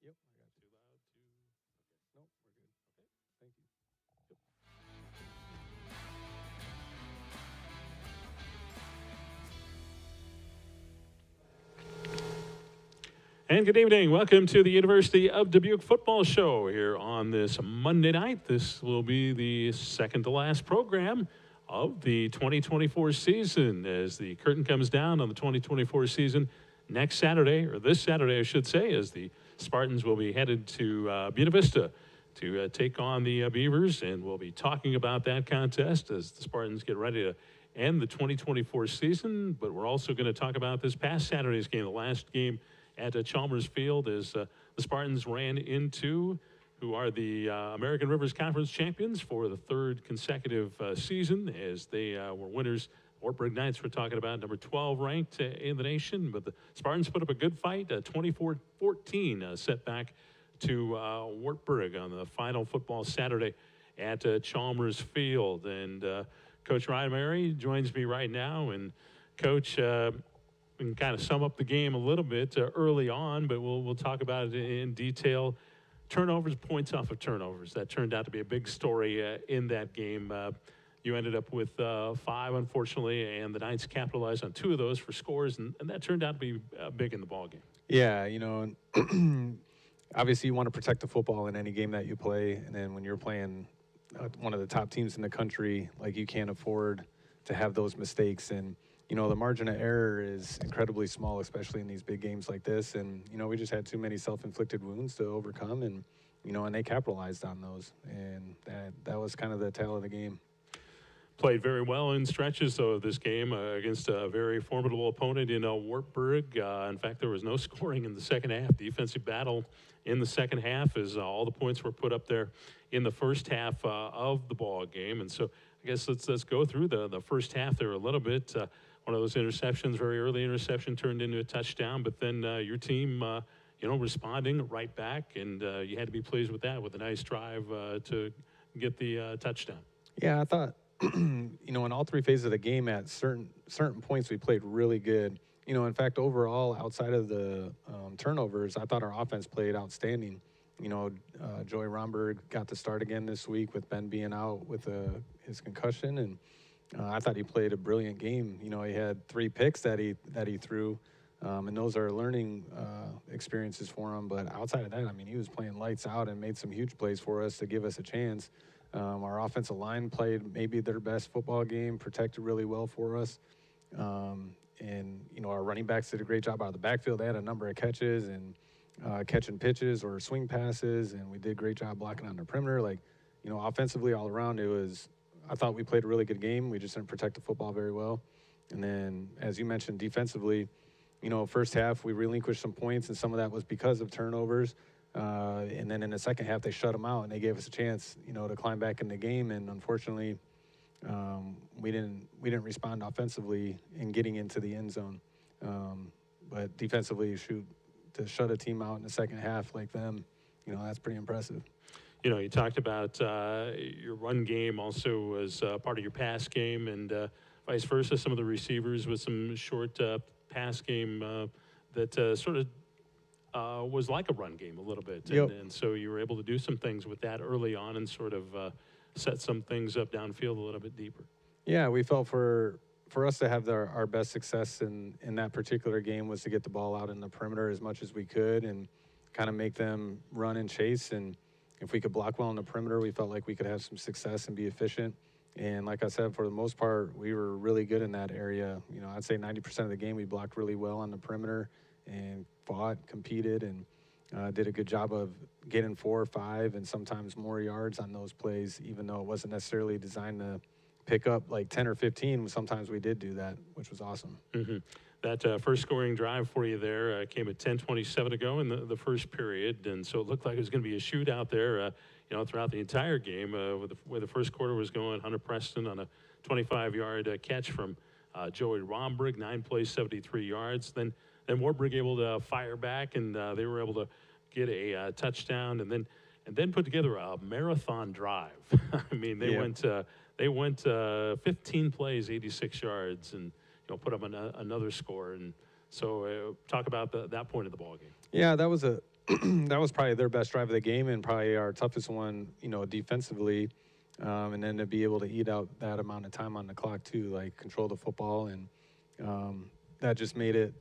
Yep, I got you. Too loud, too... Okay. Nope, we're good. Okay. Thank you. And good evening. Welcome to the University of Dubuque Football Show here on this Monday night. This will be the second to last program of the 2024 season as the curtain comes down on the 2024 season next Saturday, or this Saturday, I should say, as the Spartans will be headed to Buena Vista to take on the Beavers, and we'll be talking about that contest as the Spartans get ready to end the 2024 season. But we're also going to talk about this past Saturday's game, the last game at Chalmers Field, as the Spartans ran into who are the American Rivers Conference champions for the third consecutive season, as they were winners. Wartburg Knights we're talking about, number 12 ranked in the nation, but the Spartans put up a good fight, 24-14 setback to Wartburg on the final football Saturday at Chalmers Field. And Coach Ryan Mary joins me right now. And Coach, we can kind of sum up the game a little bit early on, but we'll talk about it in detail. Turnovers, points off of turnovers. That turned out to be a big story in that game. You ended up with 5, unfortunately, and the Knights capitalized on 2 of those for scores, and that turned out to be big in the ballgame. Yeah, you know, obviously you want to protect the football in any game that you play, and then when you're playing one of the top teams in the country, like, you can't afford to have those mistakes. And the margin of error is incredibly small, especially in these big games like this. And, we just had too many self-inflicted wounds to overcome, and they capitalized on those. And that was kind of the tale of the game. Played very well in stretches, though, of this game against a very formidable opponent in Wartburg. In fact, there was no scoring in the second half. Defensive battle in the second half as all the points were put up there in the first half of the ball game. And so I guess let's go through the first half there a little bit. One of those interceptions, very early interception, turned into a touchdown. But then your team, responding right back, and you had to be pleased with that, with a nice drive to get the touchdown. Yeah, I thought, in all three phases of the game, at certain points, we played really good. In fact, overall, outside of the turnovers, I thought our offense played outstanding. Joey Romberg got to start again this week with Ben being out with his concussion, and I thought he played a brilliant game. He had 3 picks that he threw, and those are learning experiences for him. But outside of that, he was playing lights out and made some huge plays for us to give us a chance. Our offensive line played maybe their best football game, protected really well for us. And our running backs did a great job out of the backfield. They had a number of catches and catching pitches or swing passes, and we did a great job blocking on the perimeter. Offensively all around, I thought we played a really good game. We just didn't protect the football very well. And then, as you mentioned, defensively, first half we relinquished some points, and some of that was because of turnovers. And then in the second half, they shut them out, and they gave us a chance, to climb back in the game. And unfortunately, we didn't respond offensively in getting into the end zone. But defensively, to shut a team out in the second half like them, that's pretty impressive. You talked about your run game also as part of your pass game, and vice versa. Some of the receivers with some short pass game that sort of was like a run game a little bit. And so you were able to do some things with that early on and sort of set some things up downfield a little bit deeper. Yeah, we felt for us to have our best success in that particular game was to get the ball out in the perimeter as much as we could and kind of make them run and chase. And if we could block well on the perimeter, we felt like we could have some success and be efficient. And like I said, for the most part, we were really good in that area. I'd say 90% of the game we blocked really well on the perimeter and fought, competed, and did a good job of getting 4 or 5 and sometimes more yards on those plays, even though it wasn't necessarily designed to pick up like 10 or 15. Sometimes we did do that, which was awesome. Mm-hmm. That first scoring drive for you there came at 10:27 to go in the first period, and so it looked like it was going to be a shootout there, throughout the entire game. Where the first quarter was going, Hunter Preston on a 25-yard catch from Joey Romberg, 9 plays, 73 yards. Then Wartburg able to fire back, and they were able to get a touchdown, and then put together a marathon drive. They went 15 plays, 86 yards, and put up another score. And so talk about that point of the ball game. Yeah, that was that was probably their best drive of the game and probably our toughest one, defensively. And then to be able to eat out that amount of time on the clock too, like control the football, and that just made it.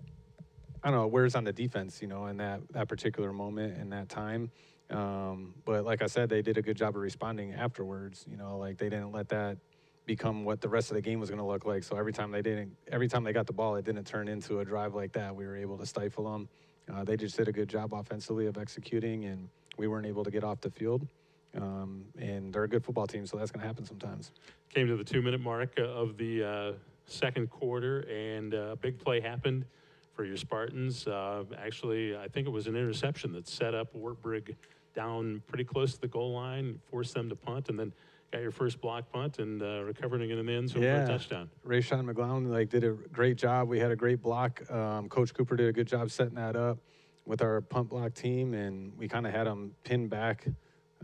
I don't know, wears on the defense, in that particular moment and that time. But like I said, they did a good job of responding afterwards. Like they didn't let that become what the rest of the game was going to look like. So every time they got the ball, it didn't turn into a drive like that. We were able to stifle them. They just did a good job offensively of executing, and we weren't able to get off the field. And they're a good football team, so that's going to happen sometimes. Came to the 2-minute mark of the second quarter, and a big play happened for your Spartans. Actually, I think it was an interception that set up Wartburg down pretty close to the goal line, forced them to punt, and then got your first block punt and recovered it in the end zone for a touchdown. Rayshawn McGlown did a great job. We had a great block. Coach Cooper did a good job setting that up with our punt block team, and we kind of had them pinned back.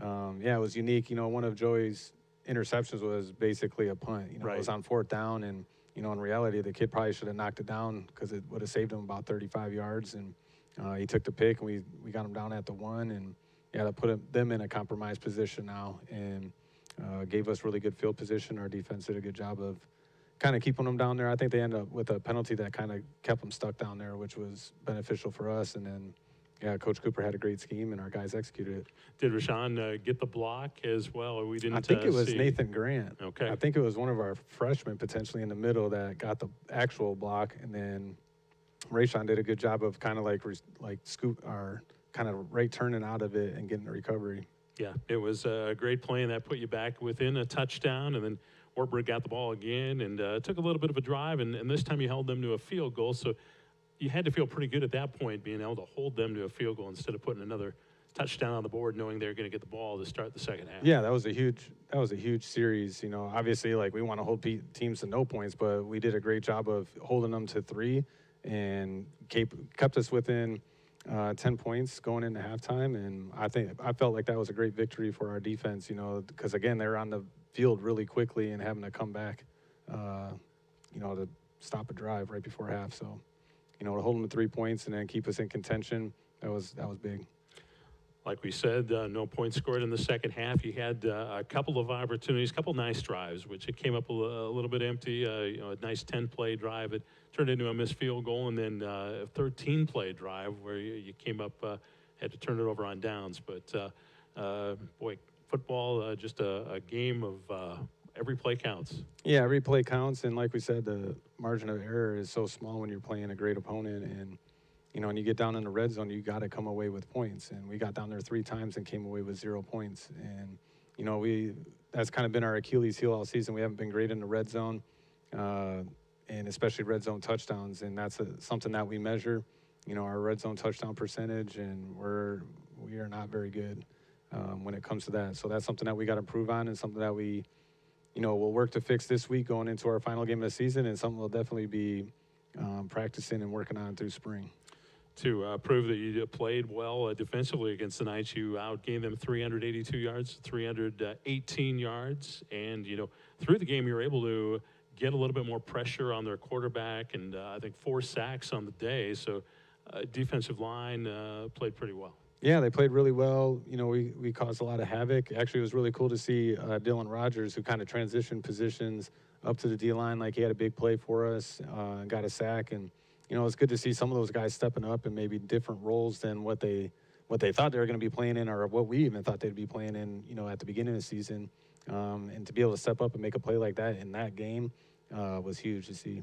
It was unique. One of Joey's interceptions was basically a punt. Right. It was on 4th down, and in reality, the kid probably should have knocked it down because it would have saved him about 35 yards. And he took the pick, and we got him down at the 1, and that put them in a compromised position now, and gave us really good field position. Our defense did a good job of kind of keeping them down there. I think they ended up with a penalty that kind of kept them stuck down there, which was beneficial for us. And then yeah, Coach Cooper had a great scheme, and our guys executed it. Did Rashawn get the block as well? We didn't I think it was see. Nathan Grant. Okay. I think it was one of our freshmen potentially in the middle that got the actual block, and then Rayshawn did a good job of kind of like scoop or kind of right turning out of it and getting the recovery. Yeah, it was a great play, and that put you back within a touchdown. And then Wartburg got the ball again and took a little bit of a drive, and this time you held them to a field goal. So you had to feel pretty good at that point, being able to hold them to a field goal instead of putting another touchdown on the board, knowing they were going to get the ball to start the second half. Yeah, that was a huge series. You know, obviously, like we want to hold teams to no points, but we did a great job of holding them to 3 and kept us within 10 points going into halftime. And I felt like that was a great victory for our defense. You know, because again, they were on the field really quickly and having to come back, you know, to stop a drive right before half. So, you know, to hold them to 3 points and then keep us in contention, that was big. Like we said, no points scored in the second half. You had a couple of opportunities, a couple nice drives, which it came up a little bit empty. You know, a nice 10-play drive. It turned into a missed field goal, and then a 13-play drive where you came up, had to turn it over on downs. But, boy, football, just a game of every play counts. Yeah, every play counts, and like we said, the margin of error is so small when you're playing a great opponent. And you know, when you get down in the red zone, you got to come away with points. And we got down there 3 times and came away with 0 points. And you know, that's kind of been our Achilles heel all season. We haven't been great in the red zone, and especially red zone touchdowns. And that's something that we measure. You know, our red zone touchdown percentage, and we are not very good when it comes to that. So that's something that we got to improve on, and something that we, you know, we'll work to fix this week going into our final game of the season, and something we'll definitely be practicing and working on through spring. To prove that you played well defensively against the Knights, you outgained them 382 yards, 318 yards, and you know, through the game you were able to get a little bit more pressure on their quarterback, and I think 4 sacks on the day. So defensive line played pretty well. Yeah, they played really well. You know, we caused a lot of havoc. Actually, it was really cool to see Dylan Rogers, who kind of transitioned positions up to the D-line. Like, he had a big play for us, got a sack. And, you know, it's good to see some of those guys stepping up in maybe different roles than what they thought they were going to be playing in, or what we even thought they'd be playing in, you know, at the beginning of the season. And to be able to step up and make a play like that in that game was huge to see.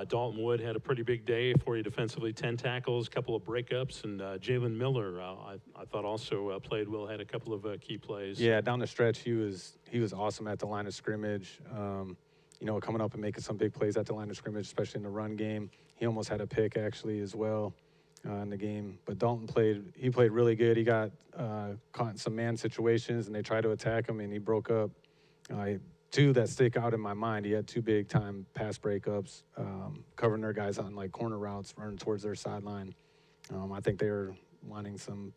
Dalton Wood had a pretty big day for you defensively, 10 tackles, a couple of breakups, and Jalen Miller, I thought also played well, had a couple of key plays. Yeah, down the stretch, he was awesome at the line of scrimmage. You know, coming up and making some big plays at the line of scrimmage, especially in the run game. He almost had a pick actually as well in the game. But Dalton played really good. He got caught in some man situations, and they tried to attack him, and he broke up. 2 that stick out in my mind. He had 2 big time pass breakups, covering their guys on like corner routes, running towards their sideline. I think they were wanting some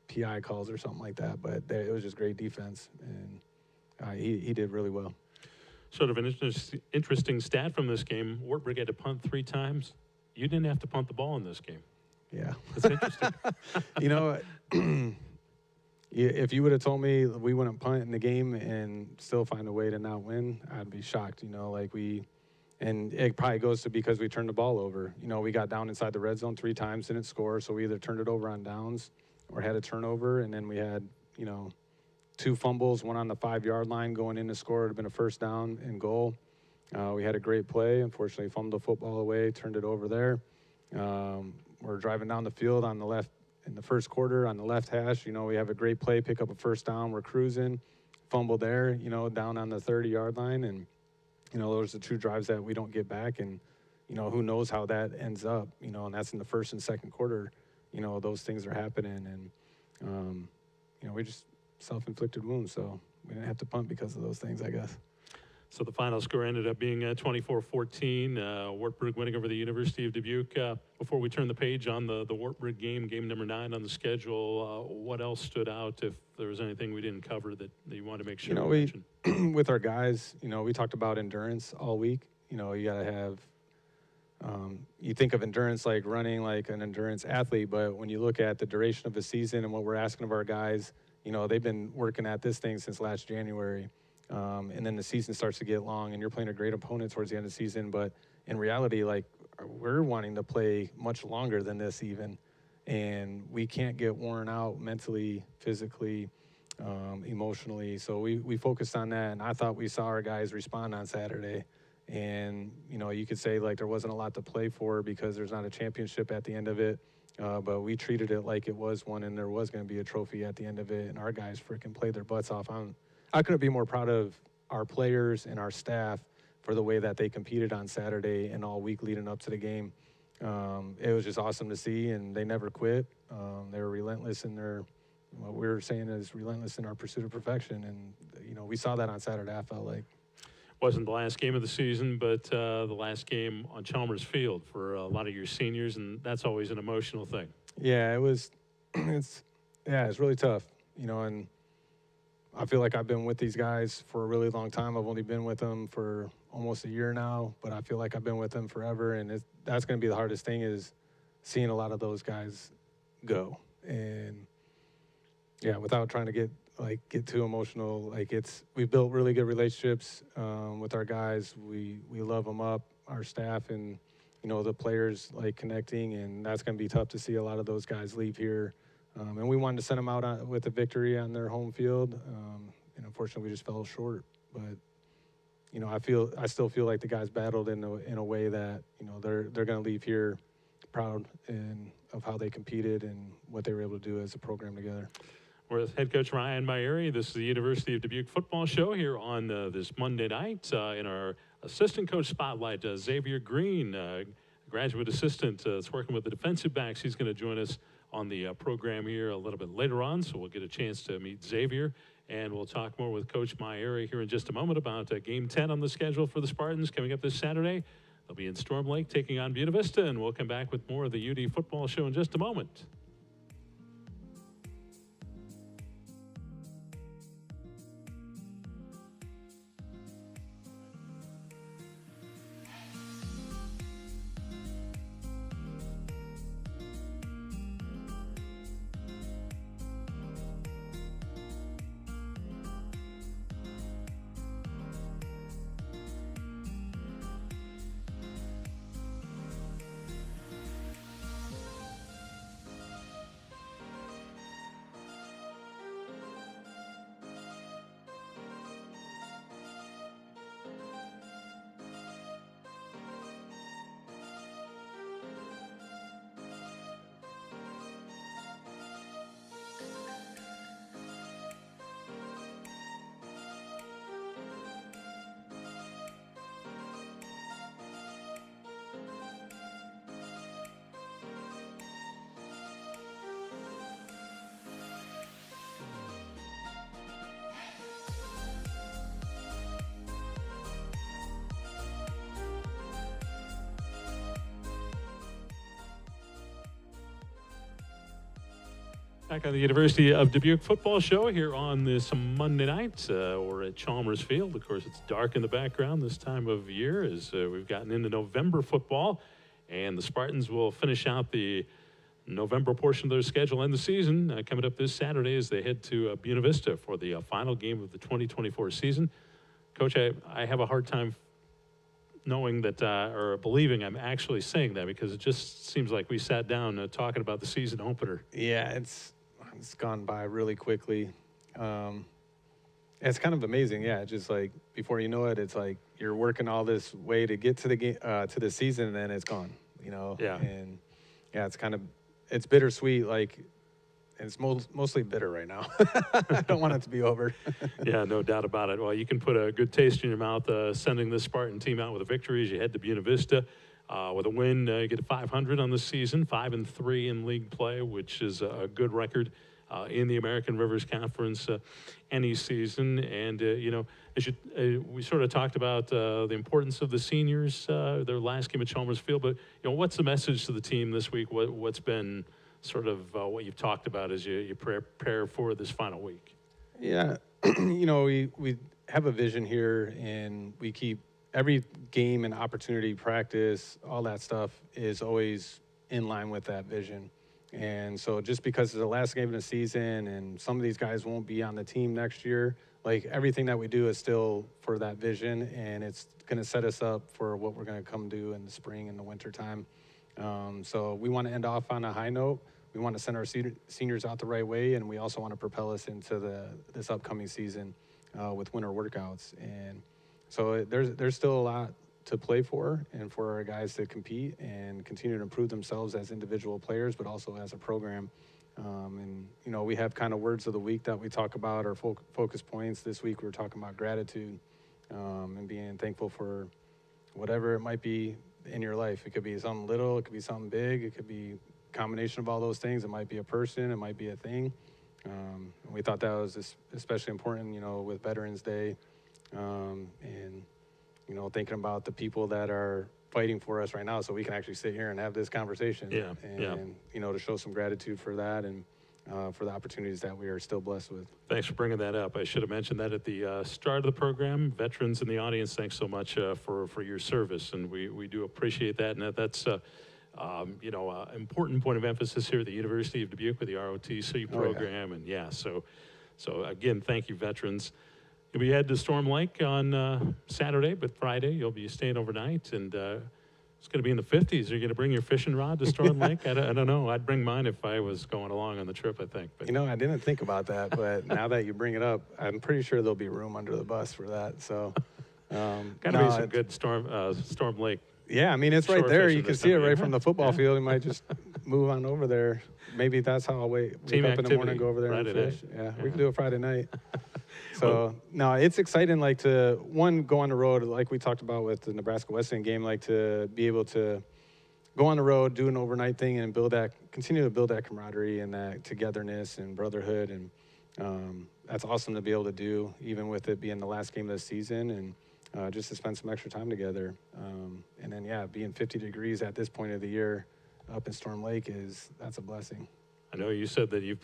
PI calls or something like that, but it was just great defense, and he did really well. Sort of an interesting stat from this game. Wartburg had to punt 3 times. You didn't have to punt the ball in this game. Yeah. That's interesting. You know, if you would have told me we wouldn't punt in the game and still find a way to not win, I'd be shocked. You know, like and it probably goes to because we turned the ball over. You know, we got down inside the red zone 3 times, didn't score, so we either turned it over on downs or had a turnover, and then we had, you know, 2 fumbles, 1 on the 5-yard line going in to score. It would have been a first down and goal. We had a great play. Unfortunately, fumbled the football away, turned it over there. We're driving down the field on the left in the first quarter on the left hash. You know, we have a great play, pick up a first down. We're cruising, fumble there, you know, down on the 30-yard line. And, you know, those are the 2 drives that we don't get back. And, you know, who knows how that ends up, you know, and that's in the first and second quarter. You know, those things are happening. And, you know, we just self-inflicted wounds. So we didn't have to punt because of those things, I guess. So the final score ended up being 24-14, Wartburg winning over the University of Dubuque. Before we turn the page on the Wartburg game number 9 on the schedule, what else stood out, if there was anything we didn't cover that you wanted to make sure we mentioned? With our guys, you know, we talked about endurance all week. You know, you got to have, you think of endurance like running like an endurance athlete, but when you look at the duration of the season and what we're asking of our guys, you know, they've been working at this thing since last January. And then the season starts to get long, and you're playing a great opponent towards the end of the season. But in reality, like, we're wanting to play much longer than this even. and we can't get worn out mentally, physically, emotionally. So we focused on that, and I thought we saw our guys respond on Saturday. And you could say like there wasn't a lot to play for because there's not a championship at the end of it, but we treated it like it was one, and there was going to be a trophy at the end of it. And our guys freaking played their butts off. I couldn't be more proud of our players and our staff for the way that they competed on Saturday and all week leading up to the game. It was just awesome to see, and they never quit. They were relentless in their, what we were saying is relentless in our pursuit of perfection. And, we saw that on Saturday, I felt like. Wasn't the last game of the season, but the last game on Chalmers Field for a lot of your seniors, and that's always an emotional thing. Yeah, it was, it's really tough, and I feel like I've been with these guys for a really long time. I've only been with them for almost a year now, but I feel like I've been with them forever. And that's going to be the hardest thing, is seeing a lot of those guys go. And yeah, without trying to get too emotional, we've built really good relationships with our guys. We love them up, our staff, and the players like connecting. And that's going to be tough to see a lot of those guys leave here. And we wanted to send them out with a victory on their home field, and unfortunately, we just fell short. But I still feel like the guys battled in a way that they're going to leave here proud of how they competed and what they were able to do as a program together. We're with head coach Ryan Myeri. This is the University of Dubuque football show here on this Monday night. In our assistant coach spotlight, Xavier Green, graduate assistant, is working with the defensive backs. He's going to join us on the program here a little bit later on, so we'll get a chance to meet Xavier, and we'll talk more with Coach Myeri here in just a moment about Game 10 on the schedule for the Spartans coming up this Saturday. They'll be in Storm Lake taking on Buena Vista, and we'll come back with more of the UD football show in just a moment. Back on the University of Dubuque football show here on this Monday night. We're at Chalmers Field. Of course, it's dark in the background this time of year as we've gotten into November football. And the Spartans will finish out the November portion of their schedule and the season coming up this Saturday as they head to Buena Vista for the final game of the 2024 season. Coach, I have a hard time knowing that or believing I'm actually saying that, because it just seems like we sat down talking about the season opener. Yeah, it's gone by really quickly. It's kind of amazing. Yeah, just like before you know it, it's like you're working all this way to get to the game, to the season, and then it's gone. Yeah. And yeah, it's bittersweet. Like, and it's mostly bitter right now. I don't want it to be over. Yeah, no doubt about it. Well, you can put a good taste in your mouth sending this Spartan team out with a victory as you head to Buena Vista. With a win, you get to 500 on the season, 5-3 in league play, which is a good record in the American Rivers Conference any season. And, as we sort of talked about the importance of the seniors, their last game at Chalmers Field. But, what's the message to the team this week? What's been sort of what you've talked about as you prepare for this final week? Yeah, we have a vision here, and we keep every game and opportunity, practice, all that stuff is always in line with that vision. And so just because it's the last game of the season and some of these guys won't be on the team next year, like everything that we do is still for that vision, and it's going to set us up for what we're going to come do in the spring and the winter time. So we want to end off on a high note. we want to send our seniors out the right way, and we also want to propel us into this upcoming season with winter workouts. And so there's still a lot to play for, and for our guys to compete and continue to improve themselves as individual players, but also as a program. And we have kind of words of the week that we talk about, our focus points. This week we're talking about gratitude and being thankful for whatever it might be in your life. It could be something little, it could be something big, it could be a combination of all those things. It might be a person, it might be a thing. We thought that was especially important, with Veterans Day, and thinking about the people that are fighting for us right now, so we can actually sit here and have this conversation. To show some gratitude for that, and for the opportunities that we are still blessed with. Thanks for bringing that up. I should have mentioned that at the start of the program. Veterans in the audience, thanks so much for your service, and we do appreciate that. And that's an important point of emphasis here at the University of Dubuque with the ROTC program. And so again, thank you, veterans. You'll be headed to Storm Lake on Saturday, but Friday you'll be staying overnight, and it's going to be in the 50s. Are you going to bring your fishing rod to Storm Lake? I don't know. I'd bring mine if I was going along on the trip, I think. But I didn't think about that, but now that you bring it up, I'm pretty sure there'll be room under the bus for that. So, got to be some good Storm Lake. Yeah, I mean, it's right there. You can see it right from the football field. You might just move on over there. Maybe that's how I'll wake up in the morning, go over there Friday and fish. Night. Yeah, we can do it Friday night. So, no, it's exciting, to, go on the road, like we talked about with the Nebraska Wesleyan game, to be able to go on the road, do an overnight thing, and continue to build that camaraderie and that togetherness and brotherhood. And that's awesome to be able to do, even with it being the last game of the season, and just to spend some extra time together. And then, being 50 degrees at this point of the year up in Storm Lake that's a blessing. I know you said that you've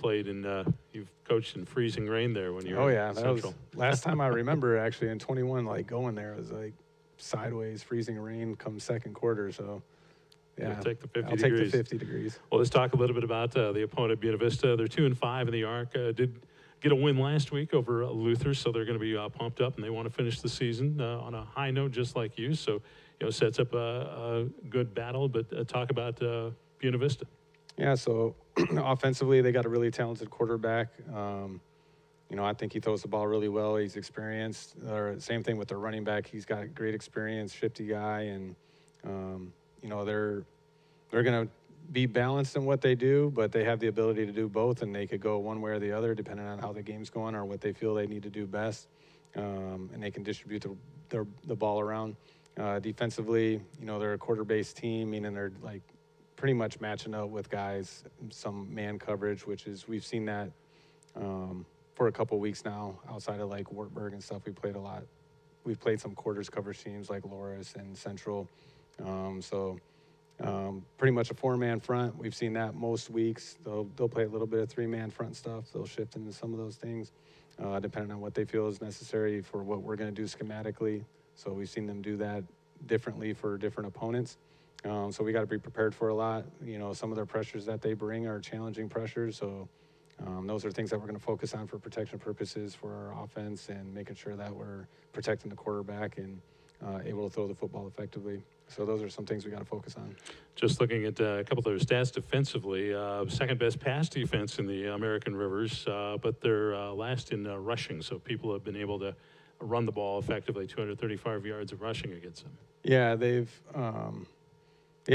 coached in freezing rain there when you were at Central. That was last time I remember, actually, in 21, going there. It was sideways freezing rain come second quarter. So, yeah, I'll take the 50 I'll degrees. Take the 50 degrees. Well, let's talk a little bit about the opponent, Buena Vista. They're 2-5 in the ARC. Did get a win last week over Luther, so they're going to be pumped up, and they want to finish the season on a high note, just like you. So, sets up a good battle. But talk about Buena Vista. Yeah, so offensively, they got a really talented quarterback. I think he throws the ball really well. He's experienced. Same thing with their running back. He's got great experience, shifty guy, and they're going to be balanced in what they do, but they have the ability to do both, and they could go one way or the other depending on how the game's going or what they feel they need to do best. And they can distribute the ball around. Defensively, they're a quarter-based team, meaning they're pretty much matching up with guys, some man coverage, we've seen that for a couple weeks now. Outside of Wartburg and stuff, we played a lot. We've played some quarters coverage teams like Loris and Central. Pretty much a 4-man front. We've seen that most weeks. They'll play a little bit of 3-man front stuff. They'll shift into some of those things, depending on what they feel is necessary for what we're going to do schematically. So we've seen them do that differently for different opponents. So we got to be prepared for a lot. Some of their pressures that they bring are challenging pressures. So those are things that we're going to focus on for protection purposes for our offense, and making sure that we're protecting the quarterback and able to throw the football effectively. So those are some things we got to focus on. Just looking at a couple of their stats defensively, second best pass defense in the American Rivers, but they're last in rushing. So people have been able to run the ball effectively, 235 yards of rushing against them. Yeah,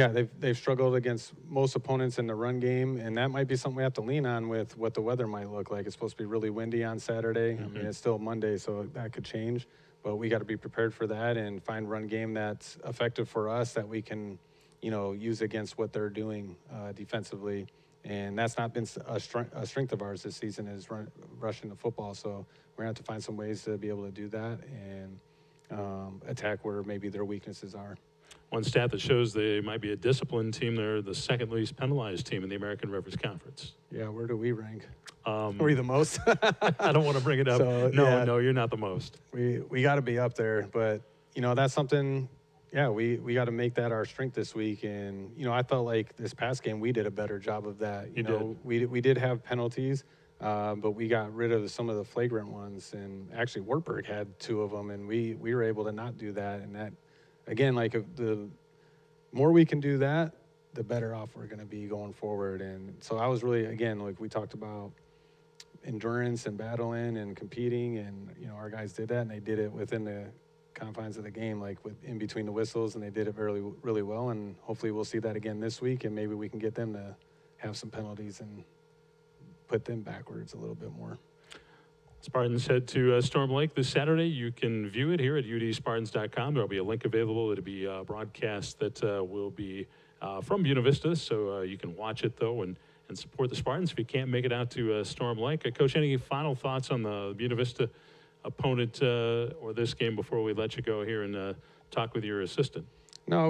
they've struggled against most opponents in the run game, and that might be something we have to lean on with what the weather might look like. It's supposed to be really windy on Saturday. I mean, it's still Monday, so that could change. But we got to be prepared for that and find run game that's effective for us that we can, use against what they're doing defensively. And that's not been a strength of ours this season, is rushing the football. So we're going to have to find some ways to be able to do that and attack where maybe their weaknesses are. One stat that shows they might be a disciplined team, they're the second least penalized team in the American Rivers Conference. Yeah, where do we rank? Are we the most? I don't want to bring it up. So, no, you're not the most. We got to be up there, but that's something. Yeah, we got to make that our strength this week, and I felt like this past game we did a better job of that. We did have penalties, but we got rid of some of the flagrant ones, and actually Wartburg had 2 of them, and we were able to not do that. And that, again, the more we can do that, the better off we're going to be going forward. And so I was really, again, like we talked about endurance and battling and competing, and our guys did that, and they did it within the confines of the game, like in between the whistles, and they did it really, really well. And hopefully we'll see that again this week, and maybe we can get them to have some penalties and put them backwards a little bit more. Spartans head to Storm Lake this Saturday. You can view it here at udspartans.com. There'll be a link available. It'll be a broadcast that will be from Buena Vista, so you can watch it, though, and support the Spartans if you can't make it out to Storm Lake. Coach, any final thoughts on the Buena Vista opponent or this game before we let you go here and talk with your assistant? No,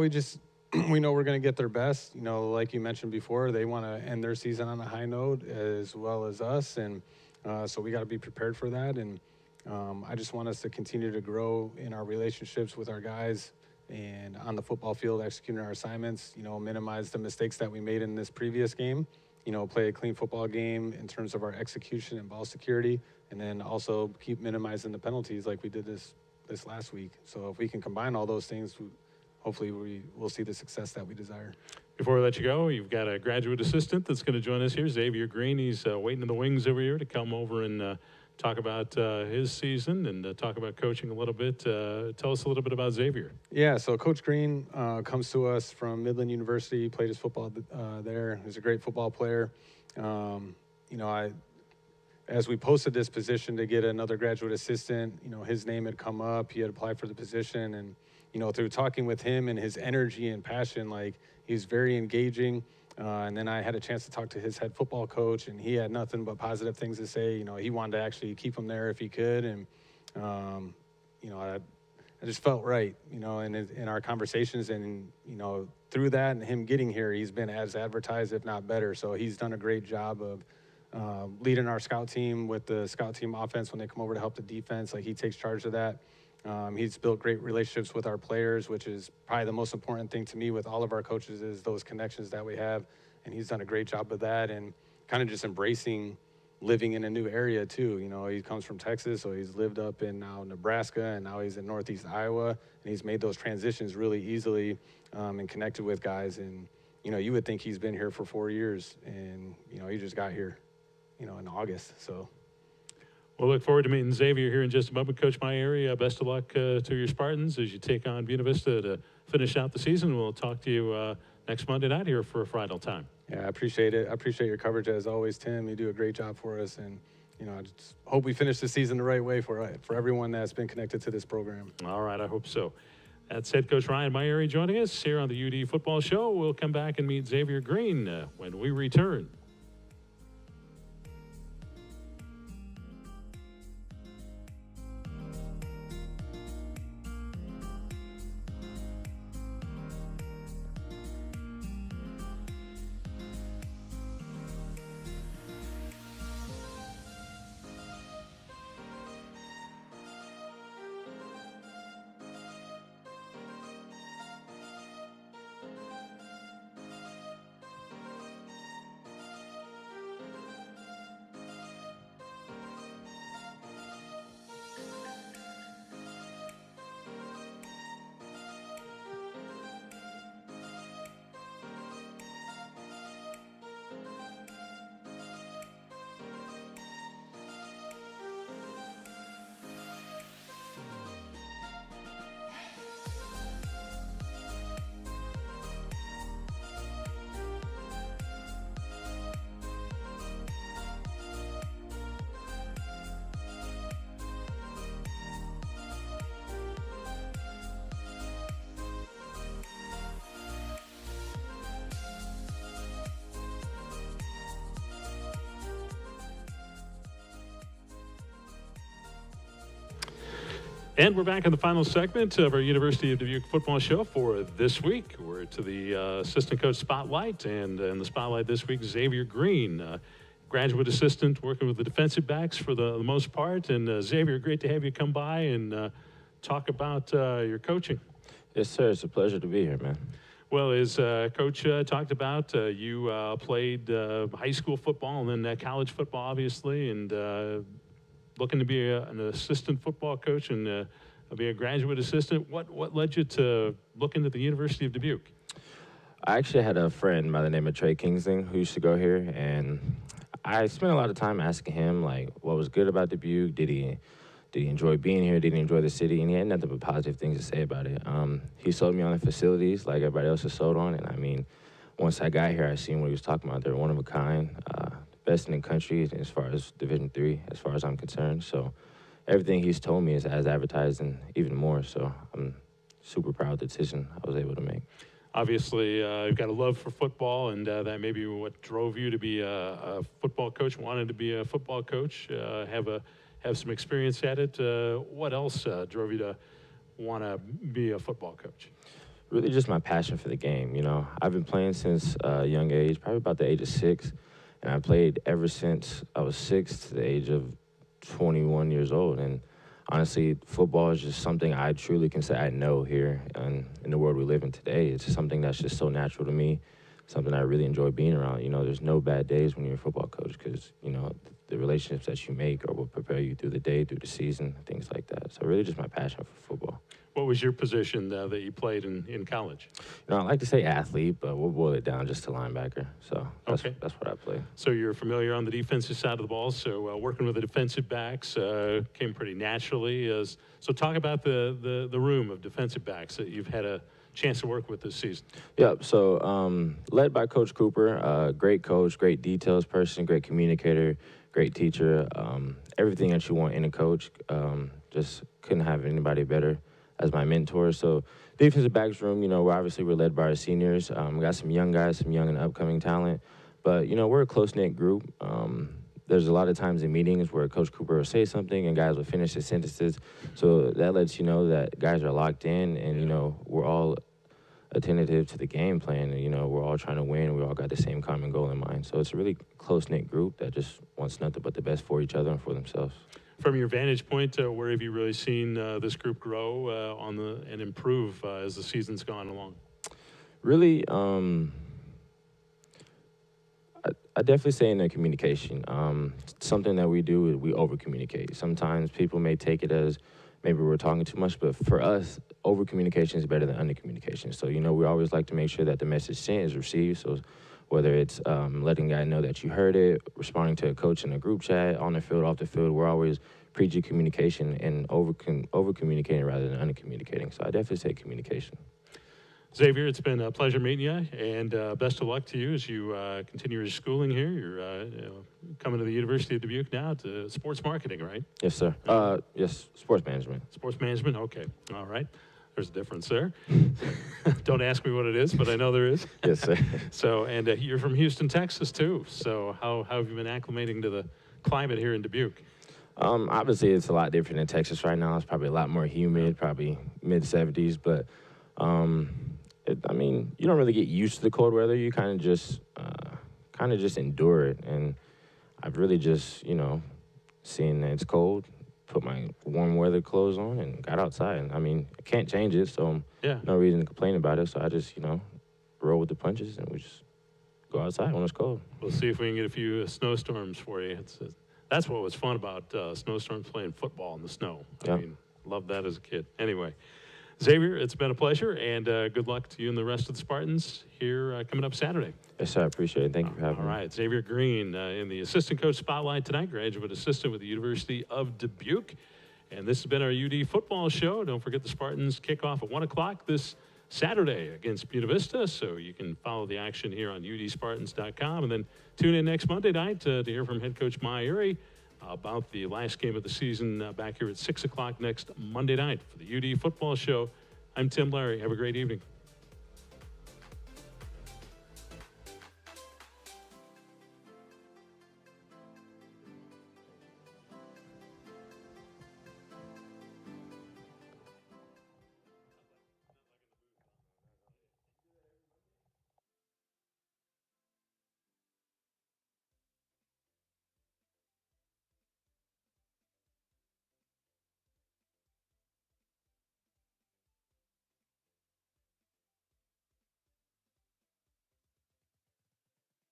we know we're going to get their best. Like you mentioned before, they want to end their season on a high note as well as us, and so we got to be prepared for that. And I just want us to continue to grow in our relationships with our guys and on the football field, executing our assignments, minimize the mistakes that we made in this previous game, play a clean football game in terms of our execution and ball security, and then also keep minimizing the penalties like we did this last week. So if we can combine all those things, hopefully we will see the success that we desire. Before we let you go, you've got a graduate assistant that's going to join us here, Xavier Green. He's waiting in the wings over here to come over and talk about his season and talk about coaching a little bit. Tell us a little bit about Xavier. Yeah, so Coach Green comes to us from Midland University, played his football there. He's a great football player. As we posted this position to get another graduate assistant, his name had come up. He had applied for the position, and through talking with him and his energy and passion, like, he's very engaging. And then I had a chance to talk to his head football coach, and he had nothing but positive things to say. He wanted to actually keep him there if he could. And, I just felt right, in our conversations. And, through that and him getting here, he's been as advertised, if not better. So he's done a great job of leading our scout team with the scout team offense when they come over to help the defense. Like, he takes charge of that. He's built great relationships with our players, which is probably the most important thing to me with all of our coaches, is those connections that we have. And he's done a great job of that, and kind of just embracing living in a new area too. He comes from Texas, so he's lived up in now Nebraska, and now he's in Northeast Iowa, and he's made those transitions really easily and connected with guys. And, you would think he's been here for 4 years, and, he just got here, in August. So. We'll look forward to meeting Xavier here in just a moment. Coach Myers, best of luck to your Spartans as you take on Buena Vista to finish out the season. We'll talk to you next Monday night here for a final time. Yeah, I appreciate it. I appreciate your coverage as always, Tim. You do a great job for us, and I just hope we finish the season the right way for everyone that's been connected to this program. All right, I hope so. That's head coach Ryan Myers joining us here on the UD Football Show. We'll come back and meet Xavier Green when we return. And we're back in the final segment of our University of Dubuque football show for this week. We're to the assistant coach spotlight, and in the spotlight this week, Xavier Green, graduate assistant working with the defensive backs for the most part. And Xavier, great to have you come by and talk about your coaching. Yes, sir. It's a pleasure to be here, man. Well, as Coach talked about, you played high school football and then college football, obviously, and looking to be an assistant football coach and be a graduate assistant. What led you to look into the University of Dubuque? I actually had a friend by the name of Trey Kingston who used to go here, and I spent a lot of time asking him like what was good about Dubuque. Did he enjoy being here? Did he enjoy the city? And he had nothing but positive things to say about it. He sold me on the facilities like everybody else is sold on, and I mean, once I got here, I seen what he was talking about. They're one of a kind, best in the country as far as Division III, as far as I'm concerned. So everything he's told me is as advertised and even more. So I'm super proud of the decision I was able to make. Obviously, you've got a love for football, and that may be what drove you to be a football coach, wanted to be a football coach, have some experience at it. What else drove you to want to be a football coach? Really just my passion for the game. You know, I've been playing since a young age, probably about the age of 6, and I played ever since I was 6 to the age of 21 years old. And honestly, football is just something I truly can say I know here in the world we live in today. It's just something that's just so natural to me, something I really enjoy being around. You know, there's no bad days when you're a football coach because, you know, the relationships that you make are what prepare you through the day, through the season, things like that. So really just my passion for football. What was your position that you played in college? You know, I like to say athlete, but we'll boil it down just to linebacker. So that's what I play. So you're familiar on the defensive side of the ball. So working with the defensive backs came pretty naturally. So talk about the room of defensive backs that you've had a chance to work with this season. Yeah, so led by Coach Cooper, great coach, great details person, great communicator, great teacher, everything that you want in a coach. Just couldn't have anybody better as my mentor. So defensive backs room, you know, we're led by our seniors. We got some young guys, some young and upcoming talent. But, you know, we're a close-knit group. There's a lot of times in meetings where Coach Cooper will say something and guys will finish their sentences. So that lets you know that guys are locked in and, you know, we're all attentive to the game plan. And, you know, we're all trying to win and we all got the same common goal in mind. So it's a really close-knit group that just wants nothing but the best for each other and for themselves. From your vantage point, where have you really seen this group grow and improve as the season's gone along? Really, I definitely say in the communication. Something that we do, we over-communicate. Sometimes people may take it as maybe we're talking too much, but for us, over-communication is better than under-communication. So, you know, we always like to make sure that the message sent is received. So whether it's letting a guy know that you heard it, responding to a coach in a group chat, on the field, off the field, we're always preaching communication and over-communicating rather than under-communicating. So I definitely say communication. Xavier, it's been a pleasure meeting you, and best of luck to you as you continue your schooling here. You're coming to the University of Dubuque now to sports marketing, right? Yes, sir. Yes, sports management. Sports management, okay. All right. There's a difference there. Don't ask me what it is, but I know there is. Yes, sir. So, and you're from Houston, Texas, too. So how have you been acclimating to the climate here in Dubuque? Obviously, it's a lot different in Texas right now. It's probably a lot more humid, probably mid-70s. But, I mean, you don't really get used to the cold weather. You kind of just endure it. And I've really just, you know, seen that it's cold, put my warm weather clothes on and got outside. I mean, I can't change it, so no reason to complain about it. So I just, you know, roll with the punches and we just go outside when it's cold. We'll see if we can get a few snowstorms for you. That's what was fun about snowstorms, playing football in the snow. I mean, loved that as a kid. Anyway, Xavier, it's been a pleasure, and good luck to you and the rest of the Spartans here coming up Saturday. Yes, sir. I appreciate it. Thank you for having me. All right. Xavier Green in the assistant coach spotlight tonight, graduate assistant with the University of Dubuque. And this has been our UD football show. Don't forget the Spartans kick off at 1 o'clock this Saturday against Buena Vista. So you can follow the action here on udspartans.com. And then tune in next Monday night to hear from head coach Maya Erie about the last game of the season back here at 6 o'clock next Monday night for the UD football show. I'm Tim Larry. Have a great evening.